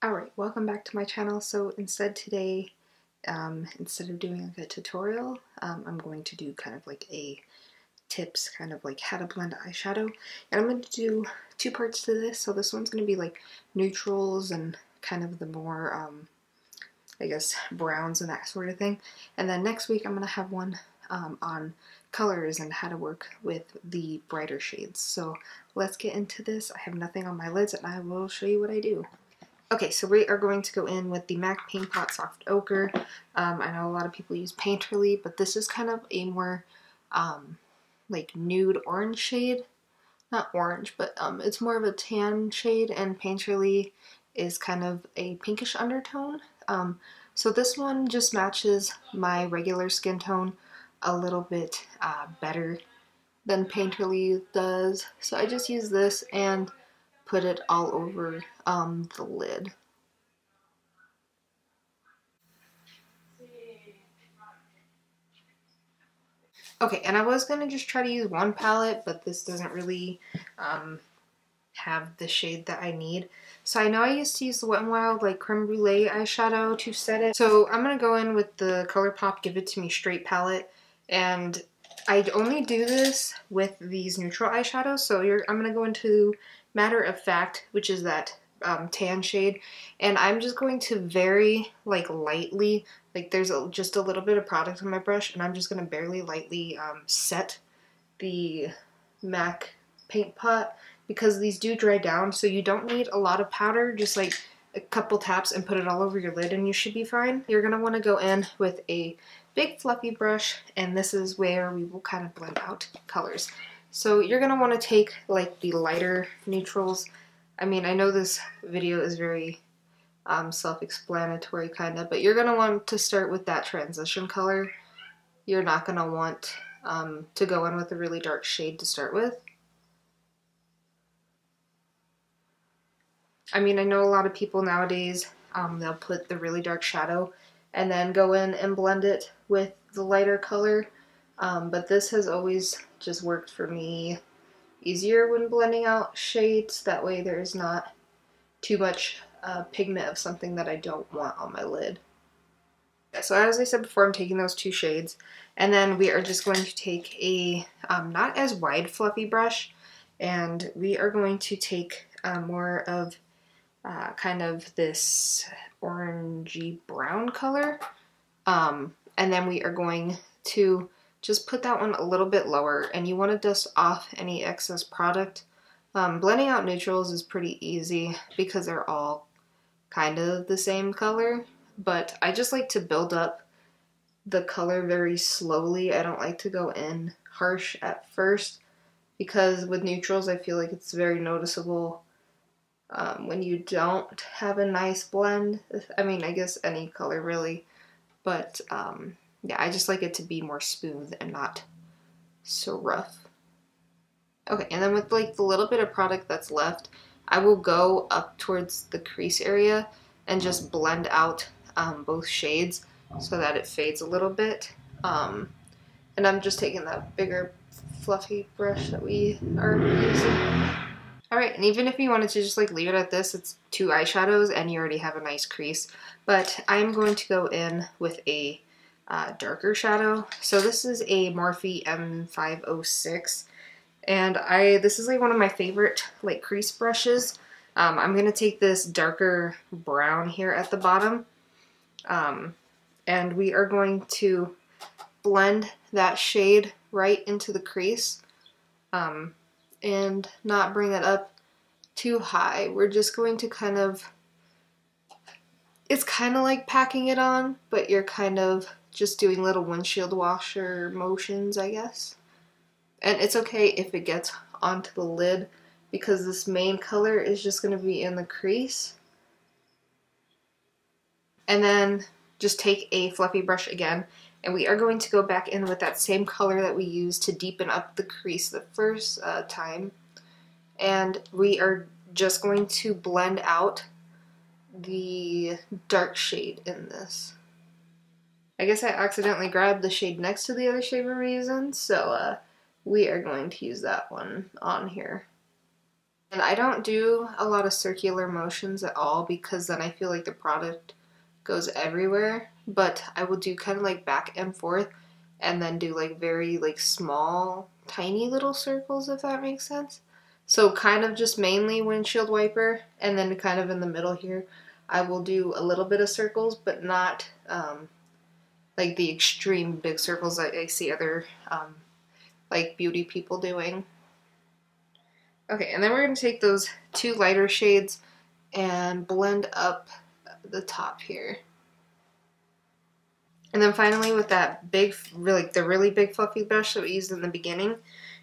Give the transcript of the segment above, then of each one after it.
Alright, welcome back to my channel. So instead today, instead of doing like a tutorial, I'm going to do kind of like a tips, kind of like how to blend eyeshadow. And I'm going to do two parts to this. So this one's going to be like neutrals and kind of the more, I guess, browns and that sort of thing. And then next week I'm going to have one on colors and how to work with the brighter shades. So let's get into this. I have nothing on my lids and I will show you what I do. Okay, so we are going to go in with the MAC Paint Pot Soft Ochre. I know a lot of people use Painterly, but this is kind of a more like nude orange shade. Not orange, but it's more of a tan shade, and Painterly is kind of a pinkish undertone. So this one just matches my regular skin tone a little bit better than Painterly does. So I just use this and put it all over the lid. Okay, and I was going to just try to use one palette, but this doesn't really have the shade that I need. So I know I used to use the Wet n Wild like Creme Brulee eyeshadow to set it. So I'm going to go in with the ColourPop Give It To Me Straight palette, and I only do this with these neutral eyeshadows. So I'm going to go into Matter of Fact, which is that tan shade, and I'm just going to very like lightly, like there's just a little bit of product on my brush, and I'm just going to barely lightly set the MAC paint pot, because these do dry down, so you don't need a lot of powder, just like a couple taps and put it all over your lid and you should be fine. You're going to want to go in with a big fluffy brush, and this is where we will kind of blend out colors. So you're going to want to take like the lighter neutrals. I mean, I know this video is very self-explanatory kind of, but you're going to want to start with that transition color. You're not going to want to go in with a really dark shade to start with. I mean, I know a lot of people nowadays, they'll put the really dark shadow and then go in and blend it with the lighter color, but this has always just worked for me easier when blending out shades. That way there's not too much pigment of something that I don't want on my lid. So as I said before, I'm taking those two shades, and then we are just going to take a not as wide fluffy brush, and we are going to take more of kind of this orangey brown color, and then we are going to just put that one a little bit lower, and you want to dust off any excess product. Blending out neutrals is pretty easy because they're all kind of the same color, but I just like to build up the color very slowly. I don't like to go in harsh at first, because with neutrals I feel like it's very noticeable when you don't have a nice blend. I mean, I guess any color really, but yeah, I just like it to be more smooth and not so rough. Okay, and then with like the little bit of product that's left, I will go up towards the crease area and just blend out both shades so that it fades a little bit. And I'm just taking that bigger fluffy brush that we are using. Alright, and even if you wanted to just like leave it at this, it's two eyeshadows and you already have a nice crease. But I'm going to go in with a darker shadow. So this is a Morphe M506, and this is like one of my favorite like crease brushes. I'm going to take this darker brown here at the bottom, and we are going to blend that shade right into the crease, and not bring it up too high. We're just going to kind of, it's kind of like packing it on, but you're kind of just doing little windshield washer motions, I guess. And it's okay if it gets onto the lid, because this main color is just going to be in the crease. And then just take a fluffy brush again, and we are going to go back in with that same color that we used to deepen up the crease the first time. And we are just going to blend out the dark shade in this. I guess I accidentally grabbed the shade next to the other shade for reason, so we are going to use that one on here. And I don't do a lot of circular motions at all because then I feel like the product goes everywhere, but I will do kind of like back and forth and then do like very like small tiny little circles, if that makes sense. So kind of just mainly windshield wiper, and then kind of in the middle here I will do a little bit of circles, but not like the extreme big circles that I see other like beauty people doing. Okay, and then we're going to take those two lighter shades and blend up the top here. And then finally with that big, the really big fluffy brush that we used in the beginning,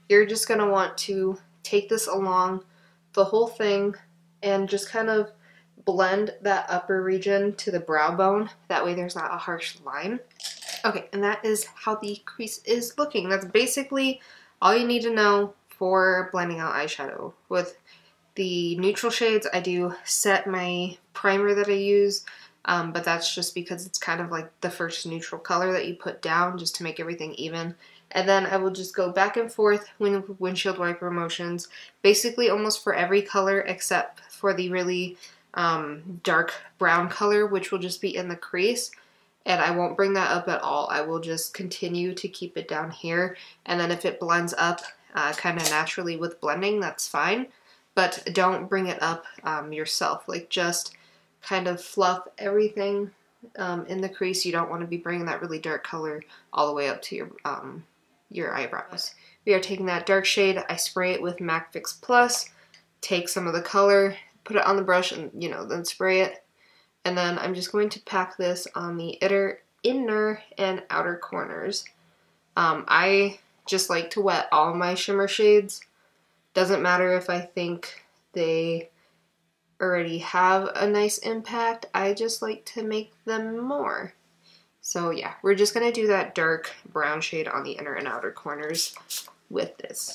you're just going to want to take this along the whole thing and just kind of blend that upper region to the brow bone. That way there's not a harsh line. Okay, and that is how the crease is looking. That's basically all you need to know for blending out eyeshadow. With the neutral shades, I do set my primer that I use, but that's just because it's kind of like the first neutral color that you put down just to make everything even. And then I will just go back and forth with windshield wiper motions, basically almost for every color except for the really dark brown color, which will just be in the crease. And I won't bring that up at all. I will just continue to keep it down here. And then if it blends up kind of naturally with blending, that's fine. But don't bring it up yourself. Like just kind of fluff everything in the crease. You don't want to be bringing that really dark color all the way up to your eyebrows. We are taking that dark shade. I spray it with MAC Fix Plus. Take some of the color, put it on the brush, and then spray it. And then I'm just going to pack this on the inner and outer corners. I just like to wet all my shimmer shades. Doesn't matter if I think they already have a nice impact. I just like to make them more. So yeah, we're just going to do that dark brown shade on the inner and outer corners with this.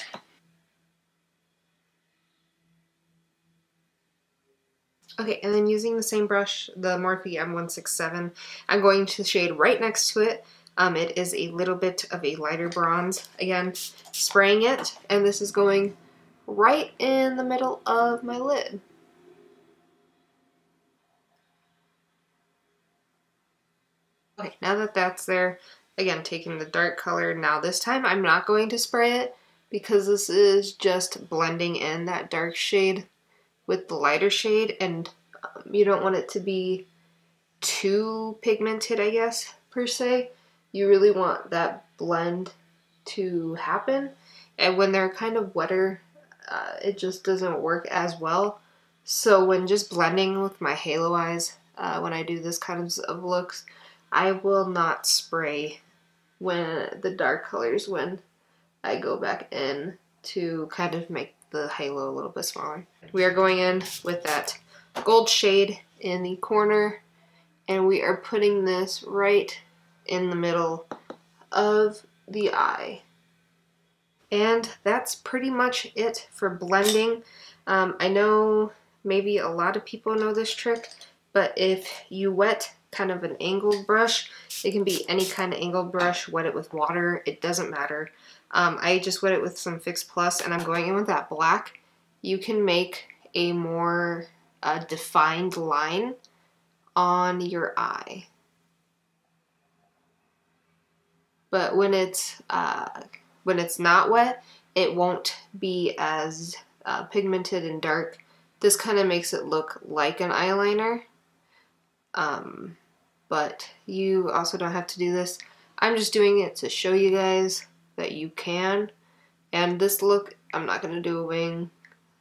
Okay, and then using the same brush, the Morphe M167, I'm going to shade right next to it. It is a little bit of a lighter bronze. Again, spraying it, and this is going right in the middle of my lid. Okay, now that that's there, again, taking the dark color. Now this time I'm not going to spray it because this is just blending in that dark shade with the lighter shade, and you don't want it to be too pigmented, I guess, per se. You really want that blend to happen, and when they're kind of wetter, it just doesn't work as well. So when just blending with my halo eyes, when I do this kind of looks, I will not spray when the dark colors when I go back in to kind of make the halo a little bit smaller. We are going in with that gold shade in the corner, and we are putting this right in the middle of the eye. And that's pretty much it for blending. I know maybe a lot of people know this trick, but if you wet kind of an angled brush, it can be any kind of angled brush, wet it with water, it doesn't matter. I just wet it with some Fix Plus, and I'm going in with that black. You can make a more defined line on your eye. But when it's not wet, it won't be as pigmented and dark. This kind of makes it look like an eyeliner. But you also don't have to do this. I'm just doing it to show you guys that you can. And this look, I'm not going to do a wing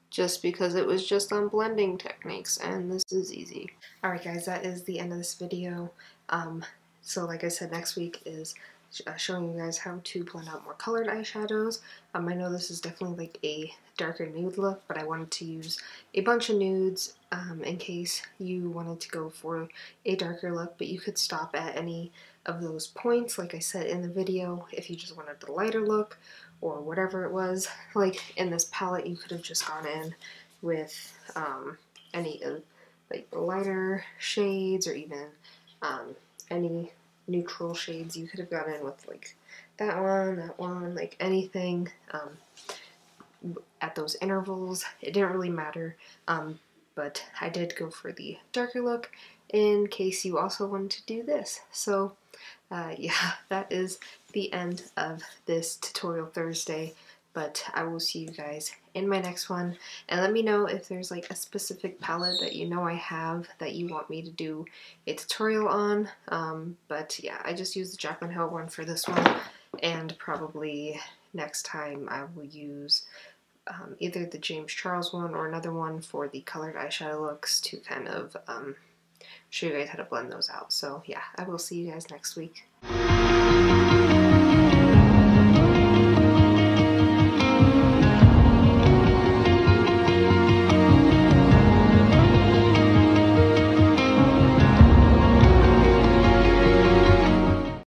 just because it was just on blending techniques, and this is easy. Alright guys, that is the end of this video. So like I said, next week is showing you guys how to blend out more colored eyeshadows. I know this is definitely like a darker nude look, but I wanted to use a bunch of nudes in case you wanted to go for a darker look, but you could stop at any of those points, like I said in the video, if you just wanted the lighter look or whatever it was. Like in this palette, you could have just gone in with any of like the lighter shades, or even any neutral shades. You could have gone in with like that one, like anything. at those intervals. It didn't really matter, but I did go for the darker look in case you also wanted to do this. So yeah, that is the end of this tutorial Thursday, but I will see you guys in my next one, and let me know if there's like a specific palette that you know I have that you want me to do a tutorial on. But yeah, I just used the Jaclyn Hill one for this one, and probably next time I will use either the James Charles one or another one for the colored eyeshadow looks to kind of show you guys how to blend those out. So yeah, I will see you guys next week.